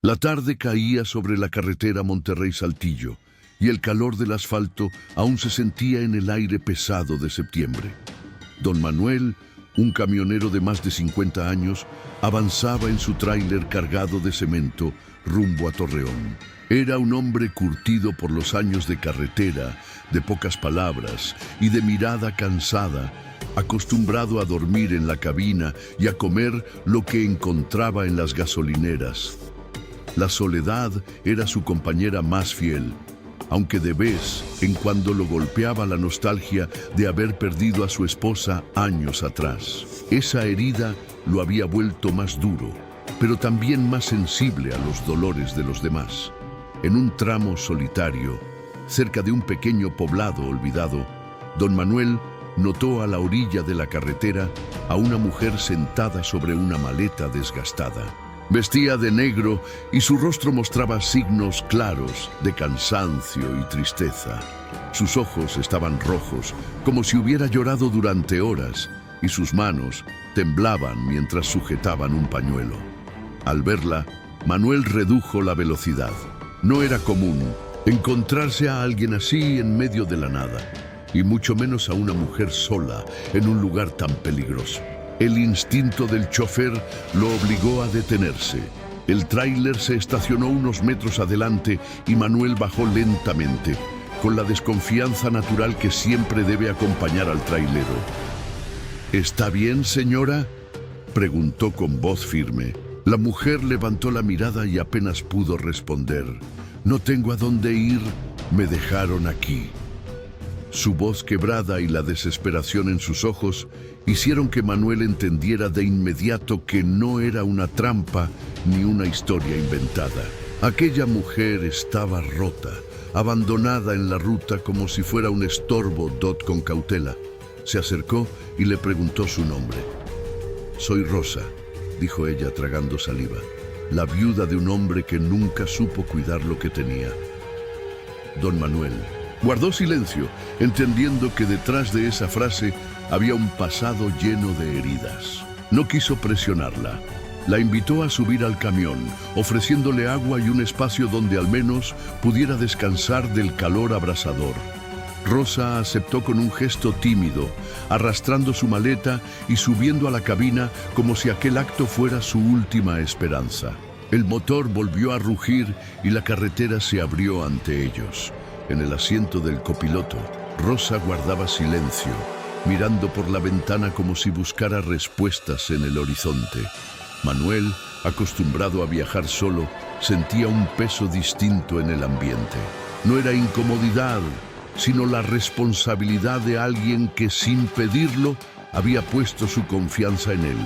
La tarde caía sobre la carretera Monterrey-Saltillo y el calor del asfalto aún se sentía en el aire pesado de septiembre. Don Manuel, un camionero de más de 50 años, avanzaba en su tráiler cargado de cemento rumbo a Torreón. Era un hombre curtido por los años de carretera, de pocas palabras y de mirada cansada, acostumbrado a dormir en la cabina y a comer lo que encontraba en las gasolineras. La soledad era su compañera más fiel, aunque de vez en cuando lo golpeaba la nostalgia de haber perdido a su esposa años atrás. Esa herida lo había vuelto más duro, pero también más sensible a los dolores de los demás. En un tramo solitario, cerca de un pequeño poblado olvidado, don Manuel notó a la orilla de la carretera a una mujer sentada sobre una maleta desgastada. Vestía de negro y su rostro mostraba signos claros de cansancio y tristeza. Sus ojos estaban rojos, como si hubiera llorado durante horas, y sus manos temblaban mientras sujetaban un pañuelo. Al verla, Manuel redujo la velocidad. No era común encontrarse a alguien así en medio de la nada, y mucho menos a una mujer sola en un lugar tan peligroso. El instinto del chofer lo obligó a detenerse. El tráiler se estacionó unos metros adelante y Manuel bajó lentamente, con la desconfianza natural que siempre debe acompañar al trailero. ¿Está bien, señora?, preguntó con voz firme. La mujer levantó la mirada y apenas pudo responder. No tengo a dónde ir, me dejaron aquí. Su voz quebrada y la desesperación en sus ojos hicieron que Manuel entendiera de inmediato que no era una trampa ni una historia inventada. Aquella mujer estaba rota, abandonada en la ruta como si fuera un estorbo. Con cautela se acercó y le preguntó su nombre. «Soy Rosa», dijo ella tragando saliva, «la viuda de un hombre que nunca supo cuidar lo que tenía». Don Manuel guardó silencio, entendiendo que detrás de esa frase había un pasado lleno de heridas. No quiso presionarla. La invitó a subir al camión, ofreciéndole agua y un espacio donde al menos pudiera descansar del calor abrasador. Rosa aceptó con un gesto tímido, arrastrando su maleta y subiendo a la cabina como si aquel acto fuera su última esperanza. El motor volvió a rugir y la carretera se abrió ante ellos. En el asiento del copiloto, Rosa guardaba silencio, mirando por la ventana como si buscara respuestas en el horizonte. Manuel, acostumbrado a viajar solo, sentía un peso distinto en el ambiente. No era incomodidad, sino la responsabilidad de alguien que, sin pedirlo, había puesto su confianza en él.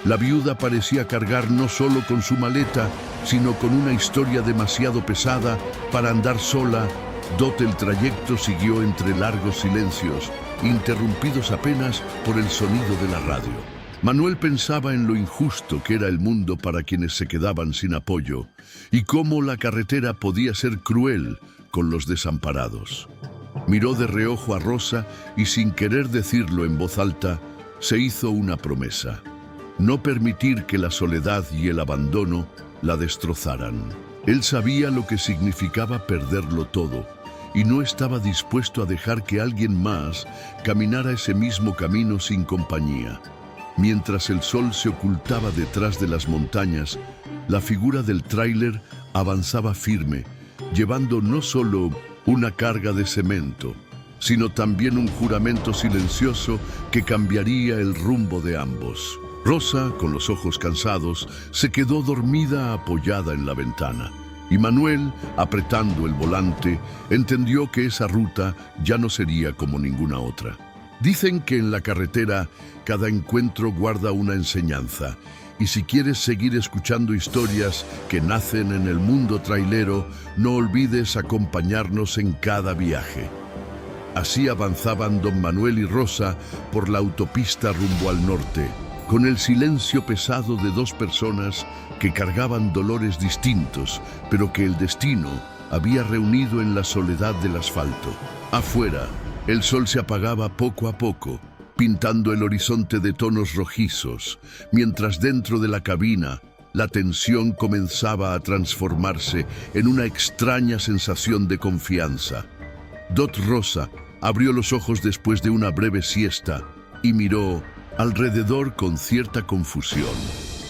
La viuda parecía cargar no solo con su maleta, sino con una historia demasiado pesada para andar sola. El trayecto siguió entre largos silencios, interrumpidos apenas por el sonido de la radio. Manuel pensaba en lo injusto que era el mundo para quienes se quedaban sin apoyo y cómo la carretera podía ser cruel con los desamparados. Miró de reojo a Rosa y, sin querer decirlo en voz alta, se hizo una promesa: no permitir que la soledad y el abandono la destrozaran. Él sabía lo que significaba perderlo todo y no estaba dispuesto a dejar que alguien más caminara ese mismo camino sin compañía. Mientras el sol se ocultaba detrás de las montañas, la figura del tráiler avanzaba firme, llevando no solo una carga de cemento, sino también un juramento silencioso que cambiaría el rumbo de ambos. Rosa, con los ojos cansados, se quedó dormida apoyada en la ventana. Y Manuel, apretando el volante, entendió que esa ruta ya no sería como ninguna otra. Dicen que en la carretera cada encuentro guarda una enseñanza, y si quieres seguir escuchando historias que nacen en el mundo trailero, no olvides acompañarnos en cada viaje. Así avanzaban don Manuel y Rosa por la autopista rumbo al norte, con el silencio pesado de dos personas que cargaban dolores distintos, pero que el destino había reunido en la soledad del asfalto. Afuera, el sol se apagaba poco a poco, pintando el horizonte de tonos rojizos, mientras dentro de la cabina La tensión comenzaba a transformarse en una extraña sensación de confianza. Dot Rosa abrió los ojos después de una breve siesta y miró alrededor con cierta confusión.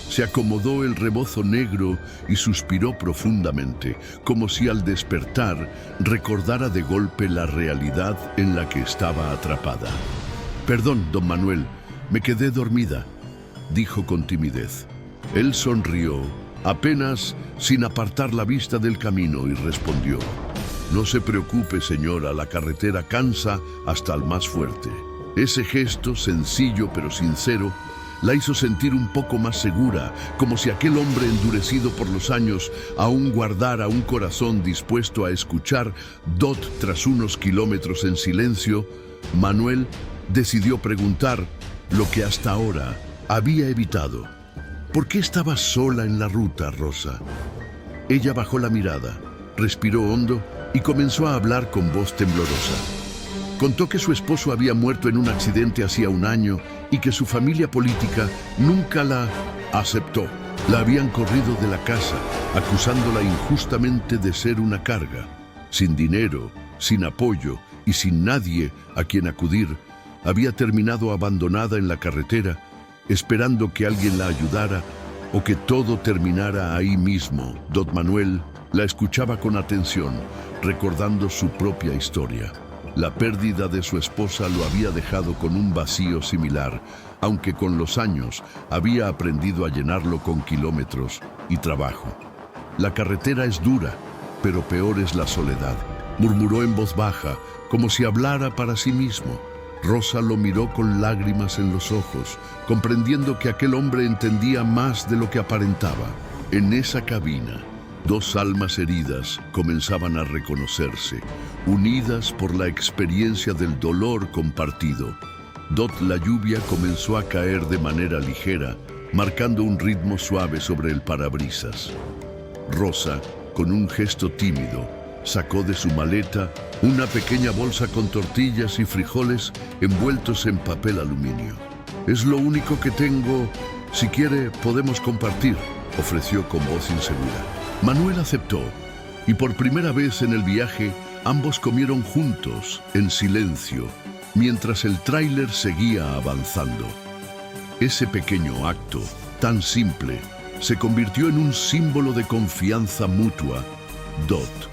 Se acomodó el rebozo negro y suspiró profundamente, como si al despertar recordara de golpe la realidad en la que estaba atrapada. «Perdón, don Manuel, me quedé dormida», dijo con timidez. Él sonrió, apenas sin apartar la vista del camino, y respondió: «No se preocupe, señora, la carretera cansa hasta al más fuerte». Ese gesto, sencillo pero sincero, la hizo sentir un poco más segura, como si aquel hombre endurecido por los años aún guardara un corazón dispuesto a escuchar. Dot, tras unos kilómetros en silencio, Manuel decidió preguntar lo que hasta ahora había evitado. «¿Por qué estabas sola en la ruta, Rosa?». Ella bajó la mirada, respiró hondo y comenzó a hablar con voz temblorosa. Contó que su esposo había muerto en un accidente hacía un año y que su familia política nunca la aceptó. La habían corrido de la casa, acusándola injustamente de ser una carga. Sin dinero, sin apoyo y sin nadie a quien acudir, había terminado abandonada en la carretera, esperando que alguien la ayudara o que todo terminara ahí mismo. Don Manuel la escuchaba con atención, recordando su propia historia. La pérdida de su esposa lo había dejado con un vacío similar, aunque con los años había aprendido a llenarlo con kilómetros y trabajo. «La carretera es dura, pero peor es la soledad», murmuró en voz baja, como si hablara para sí mismo. Rosa lo miró con lágrimas en los ojos, comprendiendo que aquel hombre entendía más de lo que aparentaba. En esa cabina, dos almas heridas comenzaban a reconocerse, unidas por la experiencia del dolor compartido. Dot, la lluvia comenzó a caer de manera ligera, marcando un ritmo suave sobre el parabrisas. Rosa, con un gesto tímido, sacó de su maleta una pequeña bolsa con tortillas y frijoles envueltos en papel aluminio. «Es lo único que tengo. Si quiere, podemos compartir», ofreció con voz insegura. Manuel aceptó, y por primera vez en el viaje, ambos comieron juntos, en silencio, mientras el tráiler seguía avanzando. Ese pequeño acto, tan simple, se convirtió en un símbolo de confianza mutua. Dot.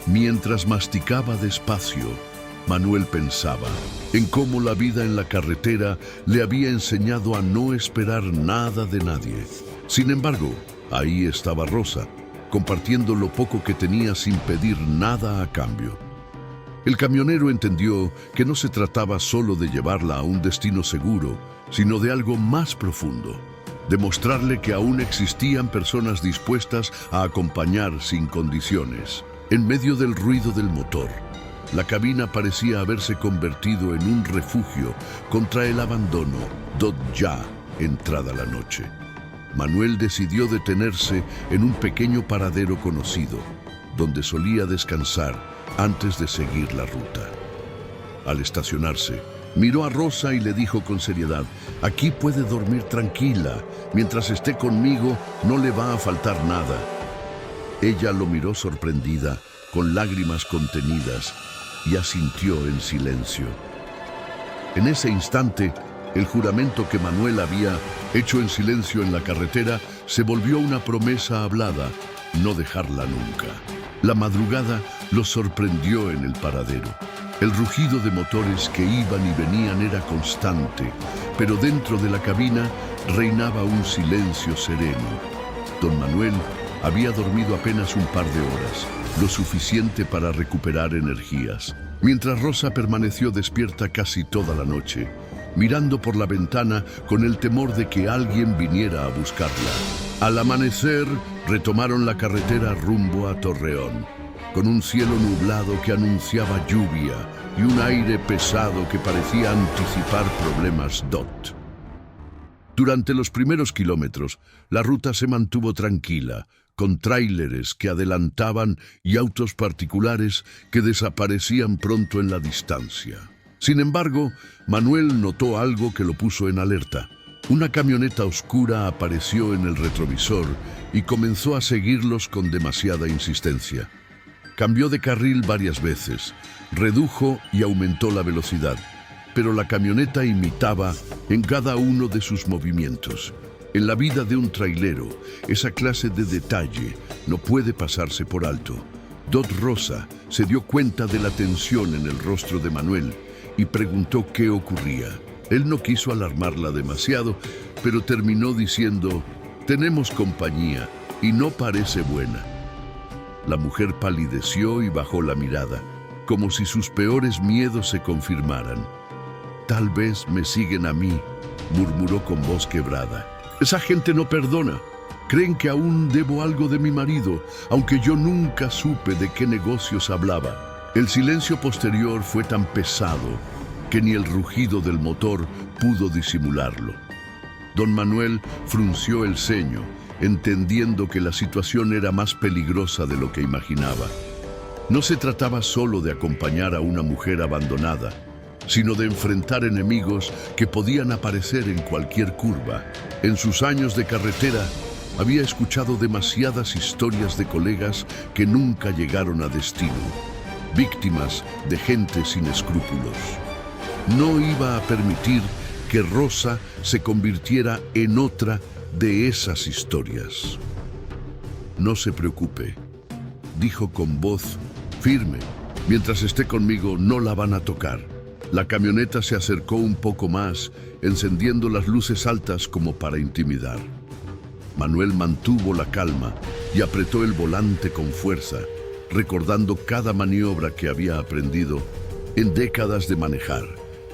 Mientras masticaba despacio, Manuel pensaba en cómo la vida en la carretera le había enseñado a no esperar nada de nadie. Sin embargo, ahí estaba Rosa, compartiendo lo poco que tenía sin pedir nada a cambio. El camionero entendió que no se trataba solo de llevarla a un destino seguro, sino de algo más profundo, demostrarle que aún existían personas dispuestas a acompañar sin condiciones. En medio del ruido del motor, la cabina parecía haberse convertido en un refugio contra el abandono. Dot, ya entrada la noche, Manuel decidió detenerse en un pequeño paradero conocido, donde solía descansar antes de seguir la ruta. Al estacionarse, miró a Rosa y le dijo con seriedad: «Aquí puede dormir tranquila. Mientras esté conmigo, no le va a faltar nada». Ella lo miró sorprendida, con lágrimas contenidas, y asintió en silencio. En ese instante, el juramento que Manuel había hecho en silencio en la carretera se volvió una promesa hablada: no dejarla nunca. La madrugada los sorprendió en el paradero. El rugido de motores que iban y venían era constante, pero dentro de la cabina reinaba un silencio sereno. Don Manuel había dormido apenas un par de horas, lo suficiente para recuperar energías, mientras Rosa permaneció despierta casi toda la noche, mirando por la ventana con el temor de que alguien viniera a buscarla. Al amanecer, retomaron la carretera rumbo a Torreón, con un cielo nublado que anunciaba lluvia y un aire pesado que parecía anticipar problemas. Dot. Durante los primeros kilómetros, la ruta se mantuvo tranquila, con tráileres que adelantaban y autos particulares que desaparecían pronto en la distancia. Sin embargo, Manuel notó algo que lo puso en alerta. Una camioneta oscura apareció en el retrovisor y comenzó a seguirlos con demasiada insistencia. Cambió de carril varias veces, redujo y aumentó la velocidad, pero la camioneta imitaba en cada uno de sus movimientos. En la vida de un trailero, esa clase de detalle no puede pasarse por alto. Dot Rosa se dio cuenta de la tensión en el rostro de Manuel y preguntó qué ocurría. Él no quiso alarmarla demasiado, pero terminó diciendo: «Tenemos compañía y no parece buena». La mujer palideció y bajó la mirada, como si sus peores miedos se confirmaran. «Tal vez me siguen a mí», murmuró con voz quebrada. «Esa gente no perdona. Creen que aún debo algo de mi marido, aunque yo nunca supe de qué negocios hablaba». El silencio posterior fue tan pesado que ni el rugido del motor pudo disimularlo. Don Manuel frunció el ceño, entendiendo que la situación era más peligrosa de lo que imaginaba. No se trataba solo de acompañar a una mujer abandonada, sino de enfrentar enemigos que podían aparecer en cualquier curva. En sus años de carretera, había escuchado demasiadas historias de colegas que nunca llegaron a destino, víctimas de gente sin escrúpulos. No iba a permitir que Rosa se convirtiera en otra de esas historias. «No se preocupe», dijo con voz firme. «Mientras esté conmigo, no la van a tocar». La camioneta se acercó un poco más, encendiendo las luces altas como para intimidar. Manuel mantuvo la calma y apretó el volante con fuerza, recordando cada maniobra que había aprendido en décadas de manejar.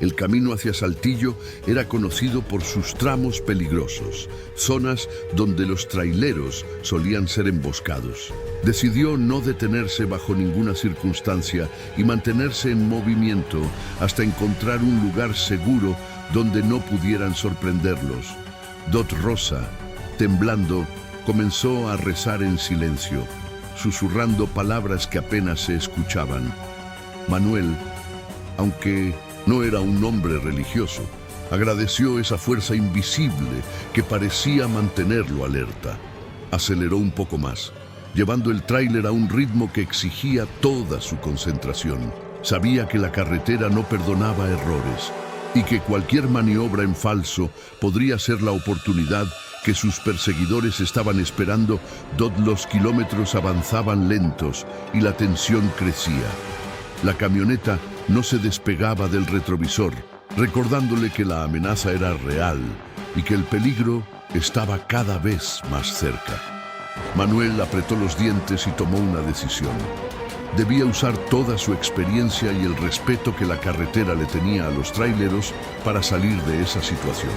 El camino hacia Saltillo era conocido por sus tramos peligrosos, zonas donde los traileros solían ser emboscados. Decidió no detenerse bajo ninguna circunstancia y mantenerse en movimiento hasta encontrar un lugar seguro donde no pudieran sorprenderlos. Dot Rosa, temblando, comenzó a rezar en silencio, susurrando palabras que apenas se escuchaban. Manuel, aunque no era un hombre religioso, agradeció esa fuerza invisible que parecía mantenerlo alerta. Aceleró un poco más, llevando el tráiler a un ritmo que exigía toda su concentración. Sabía que la carretera no perdonaba errores y que cualquier maniobra en falso podría ser la oportunidad que sus perseguidores estaban esperando. Los kilómetros avanzaban lentos y la tensión crecía. La camioneta no se despegaba del retrovisor, recordándole que la amenaza era real y que el peligro estaba cada vez más cerca. Manuel apretó los dientes y tomó una decisión. Debía usar toda su experiencia y el respeto que la carretera le tenía a los traileros para salir de esa situación.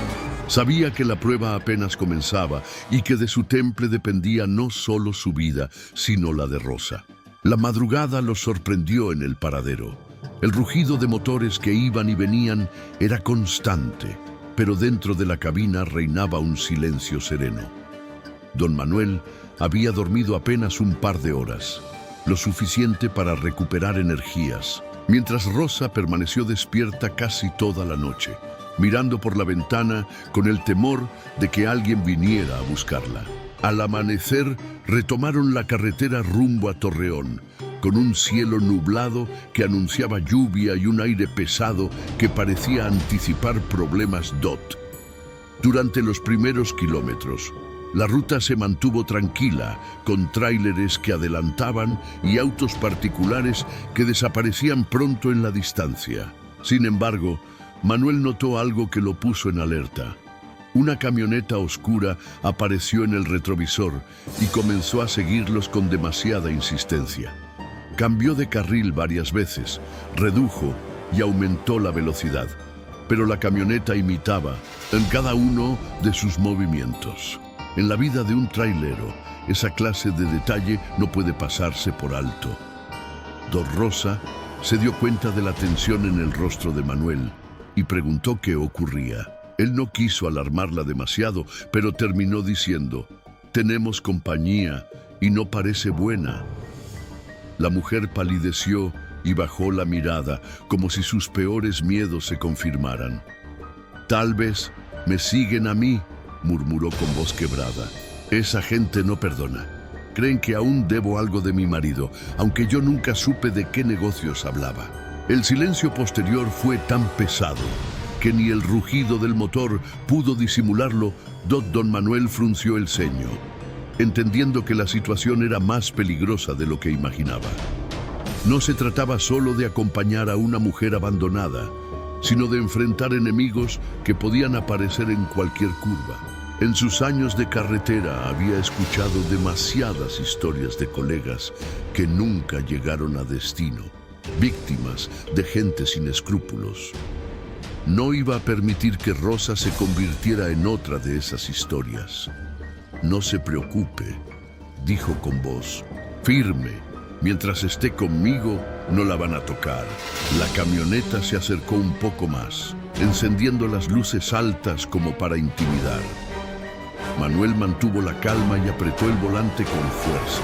Sabía que la prueba apenas comenzaba y que de su temple dependía no solo su vida, sino la de Rosa. La madrugada los sorprendió en el paradero. El rugido de motores que iban y venían era constante, pero dentro de la cabina reinaba un silencio sereno. Don Manuel había dormido apenas un par de horas, lo suficiente para recuperar energías, mientras Rosa permaneció despierta casi toda la noche, mirando por la ventana con el temor de que alguien viniera a buscarla. Al amanecer, retomaron la carretera rumbo a Torreón, con un cielo nublado que anunciaba lluvia y un aire pesado que parecía anticipar problemas. Durante los primeros kilómetros, la ruta se mantuvo tranquila, con tráileres que adelantaban y autos particulares que desaparecían pronto en la distancia. Sin embargo, Manuel notó algo que lo puso en alerta. Una camioneta oscura apareció en el retrovisor y comenzó a seguirlos con demasiada insistencia. Cambió de carril varias veces, redujo y aumentó la velocidad, pero la camioneta imitaba en cada uno de sus movimientos. En la vida de un trailero, esa clase de detalle no puede pasarse por alto. Dot Rosa se dio cuenta de la tensión en el rostro de Manuel y preguntó qué ocurría. Él no quiso alarmarla demasiado, pero terminó diciendo: «Tenemos compañía y no parece buena». La mujer palideció y bajó la mirada, como si sus peores miedos se confirmaran. «Tal vez Me siguen a mí, murmuró con voz quebrada. Esa gente no perdona. Creen que aún debo algo de mi marido, aunque yo nunca supe de qué negocios hablaba. El silencio posterior fue tan pesado que ni el rugido del motor pudo disimularlo. Don Manuel frunció el ceño, entendiendo que la situación era más peligrosa de lo que imaginaba. No se trataba solo de acompañar a una mujer abandonada, sino de enfrentar enemigos que podían aparecer en cualquier curva. En sus años de carretera había escuchado demasiadas historias de colegas que nunca llegaron a destino, víctimas de gente sin escrúpulos. No iba a permitir que Rosa se convirtiera en otra de esas historias. No se preocupe, dijo con voz firme. Mientras esté conmigo, no la van a tocar. La camioneta se acercó un poco más, encendiendo las luces altas como para intimidar. Manuel mantuvo la calma y apretó el volante con fuerza,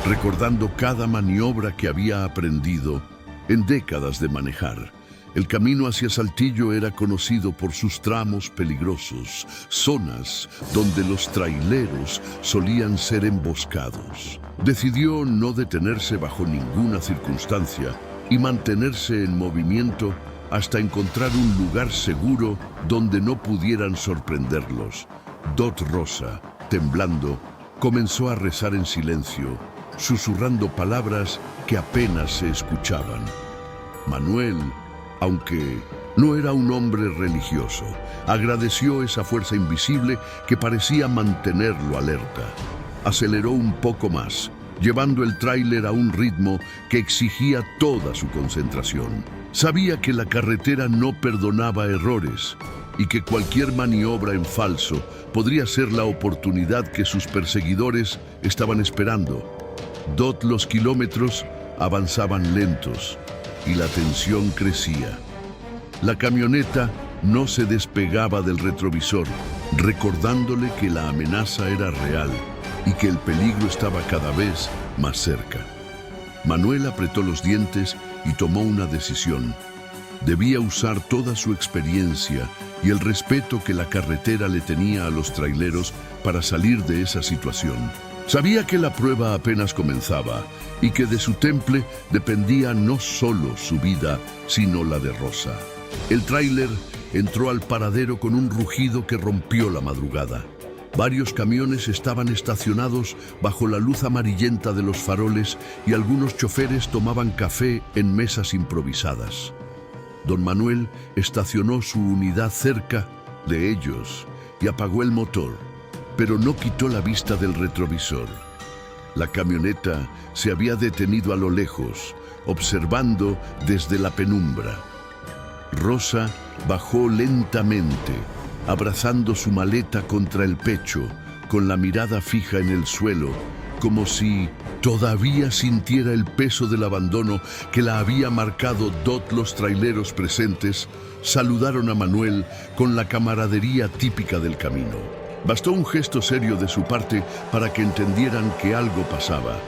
recordando cada maniobra que había aprendido en décadas de manejar. El camino hacia Saltillo era conocido por sus tramos peligrosos, zonas donde los traileros solían ser emboscados. Decidió no detenerse bajo ninguna circunstancia y mantenerse en movimiento hasta encontrar un lugar seguro donde no pudieran sorprenderlos. Rosa, temblando, comenzó a rezar en silencio, susurrando palabras que apenas se escuchaban. Manuel, aunque no era un hombre religioso, agradeció esa fuerza invisible que parecía mantenerlo alerta. Aceleró un poco más, llevando el tráiler a un ritmo que exigía toda su concentración. Sabía que la carretera no perdonaba errores y que cualquier maniobra en falso podría ser la oportunidad que sus perseguidores estaban esperando. Los kilómetros avanzaban lentos y la tensión crecía. La camioneta no se despegaba del retrovisor, recordándole que la amenaza era real y que el peligro estaba cada vez más cerca. Manuel apretó los dientes y tomó una decisión. Debía usar toda su experiencia y el respeto que la carretera le tenía a los traileros para salir de esa situación. Sabía que la prueba apenas comenzaba y que de su temple dependía no solo su vida, sino la de Rosa. El tráiler entró al paradero con un rugido que rompió la madrugada. Varios camiones estaban estacionados bajo la luz amarillenta de los faroles y algunos choferes tomaban café en mesas improvisadas. Don Manuel estacionó su unidad cerca de ellos y apagó el motor, pero no quitó la vista del retrovisor. La camioneta se había detenido a lo lejos, observando desde la penumbra. Rosa bajó lentamente, abrazando su maleta contra el pecho, con la mirada fija en el suelo, como si todavía sintiera el peso del abandono que la había marcado. Los traileros presentes saludaron a Manuel con la camaradería típica del camino. Bastó un gesto serio de su parte para que entendieran que algo pasaba.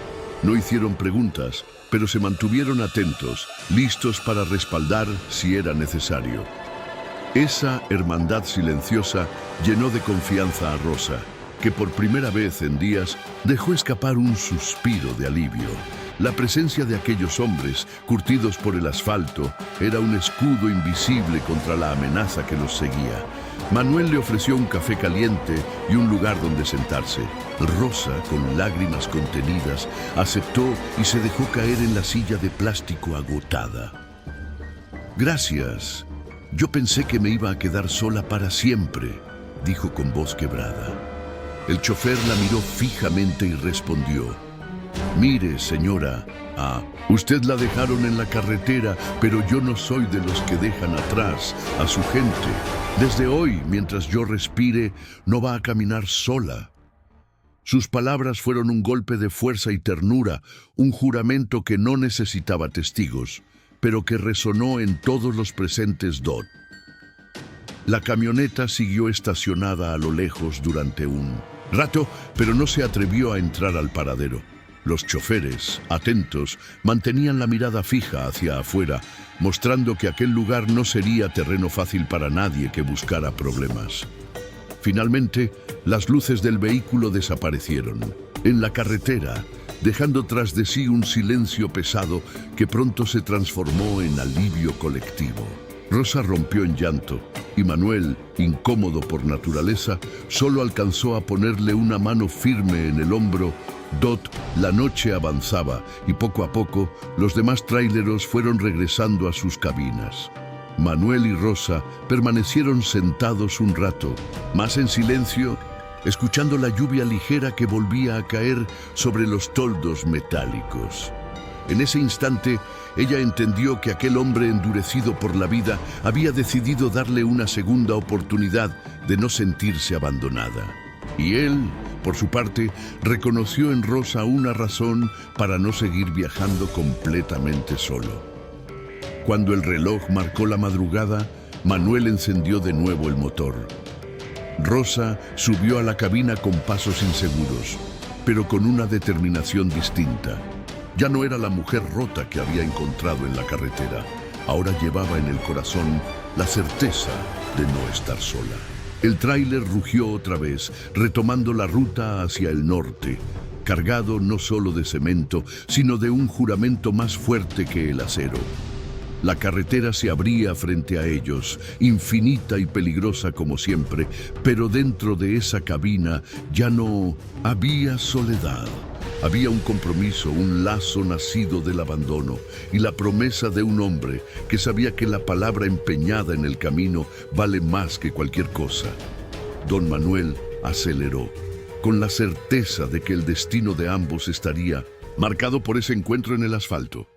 No hicieron preguntas, pero se mantuvieron atentos, listos para respaldar si era necesario. Esa hermandad silenciosa llenó de confianza a Rosa, que por primera vez en días dejó escapar un suspiro de alivio. La presencia de aquellos hombres, curtidos por el asfalto, era un escudo invisible contra la amenaza que los seguía. Manuel le ofreció un café caliente y un lugar donde sentarse. Rosa, con lágrimas contenidas, aceptó y se dejó caer en la silla de plástico agotada. «Gracias. Yo pensé que me iba a quedar sola para siempre», dijo con voz quebrada. El chofer la miró fijamente y respondió: «Mire, señora, usted la dejaron en la carretera, pero yo no soy de los que dejan atrás a su gente. Desde hoy, mientras yo respire, no va a caminar sola». Sus palabras fueron un golpe de fuerza y ternura, un juramento que no necesitaba testigos, pero que resonó en todos los presentes. La camioneta siguió estacionada a lo lejos durante un rato, pero no se atrevió a entrar al paradero. Los choferes, atentos, mantenían la mirada fija hacia afuera, mostrando que aquel lugar no sería terreno fácil para nadie que buscara problemas. Finalmente, las luces del vehículo desaparecieron. En la carretera, dejando tras de sí un silencio pesado que pronto se transformó en alivio colectivo. Rosa rompió en llanto y Manuel, incómodo por naturaleza, solo alcanzó a ponerle una mano firme en el hombro. La noche avanzaba y poco a poco los demás tráileros fueron regresando a sus cabinas. Manuel y Rosa permanecieron sentados un rato, más en silencio, escuchando la lluvia ligera que volvía a caer sobre los toldos metálicos. En ese instante, ella entendió que aquel hombre endurecido por la vida había decidido darle una segunda oportunidad de no sentirse abandonada. Y él, por su parte, reconoció en Rosa una razón para no seguir viajando completamente solo. Cuando el reloj marcó la madrugada, Manuel encendió de nuevo el motor. Rosa subió a la cabina con pasos inseguros, pero con una determinación distinta. Ya no era la mujer rota que había encontrado en la carretera. Ahora llevaba en el corazón la certeza de no estar sola. El tráiler rugió otra vez, retomando la ruta hacia el norte, cargado no solo de cemento, sino de un juramento más fuerte que el acero. La carretera se abría frente a ellos, infinita y peligrosa como siempre, pero dentro de esa cabina ya no había soledad. Había un compromiso, un lazo nacido del abandono y la promesa de un hombre que sabía que la palabra empeñada en el camino vale más que cualquier cosa. Don Manuel aceleró, con la certeza de que el destino de ambos estaría marcado por ese encuentro en el asfalto.